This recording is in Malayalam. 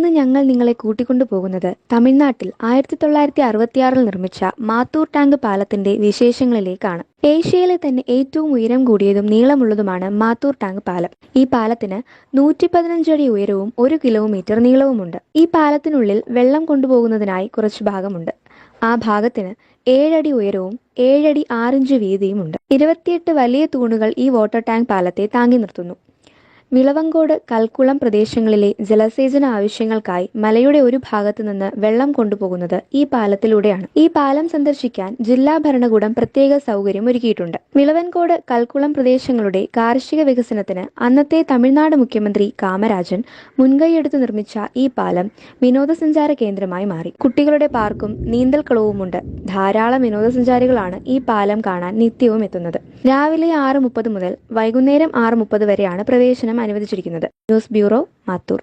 ഇന്ന് ഞങ്ങൾ നിങ്ങളെ കൂട്ടിക്കൊണ്ടുപോകുന്നത് തമിഴ്നാട്ടിൽ 1966 നിർമ്മിച്ച മാത്തൂർ ടാങ്ക് പാലത്തിന്റെ വിശേഷങ്ങളിലേക്കാണ്. ഏഷ്യയിലെ തന്നെ ഏറ്റവും ഉയരം കൂടിയതും നീളമുള്ളതുമാണ് മാത്തൂർ ടാങ്ക് പാലം. ഈ പാലത്തിന് 115 അടി ഉയരവും 1 കിലോമീറ്റർ നീളവുമുണ്ട്. ഈ പാലത്തിനുള്ളിൽ വെള്ളം കൊണ്ടുപോകുന്നതിനായി കുറച്ച് ഭാഗമുണ്ട്. ആ ഭാഗത്തിന് 7 അടി ഉയരവും 7 അടി 6 ഇഞ്ച് വീതിയുമുണ്ട്. 28 വലിയ തൂണുകൾ ഈ വാട്ടർ ടാങ്ക് പാലത്തെ താങ്ങി നിർത്തുന്നു. വിളവങ്കോട്, കൽക്കുളം പ്രദേശങ്ങളിലെ ജലസേചന ആവശ്യങ്ങൾക്കായി മലയുടെ ഒരു ഭാഗത്തു നിന്ന് വെള്ളം കൊണ്ടുപോകുന്നത് ഈ പാലത്തിലൂടെയാണ്. ഈ പാലം സന്ദർശിക്കാൻ ജില്ലാ ഭരണകൂടം പ്രത്യേക സൗകര്യം ഒരുക്കിയിട്ടുണ്ട്. വിളവൻകോട്, കൽക്കുളം പ്രദേശങ്ങളുടെ കാർഷിക വികസനത്തിന് അന്നത്തെ തമിഴ്നാട് മുഖ്യമന്ത്രി കാമരാജൻ മുൻകൈയെടുത്ത് നിർമ്മിച്ച ഈ പാലം വിനോദസഞ്ചാര കേന്ദ്രമായി മാറി. കുട്ടികളുടെ പാർക്കും നീന്തൽക്കുളവുമുണ്ട്. ധാരാളം വിനോദസഞ്ചാരികളാണ് ഈ പാലം കാണാൻ നിത്യവും എത്തുന്നത്. രാവിലെ 6:30 മുതൽ വൈകുന്നേരം 6:30 വരെയാണ് പ്രവേശനം അനുവദിച്ചിരിക്കുന്നത്. News bureau, Mathur.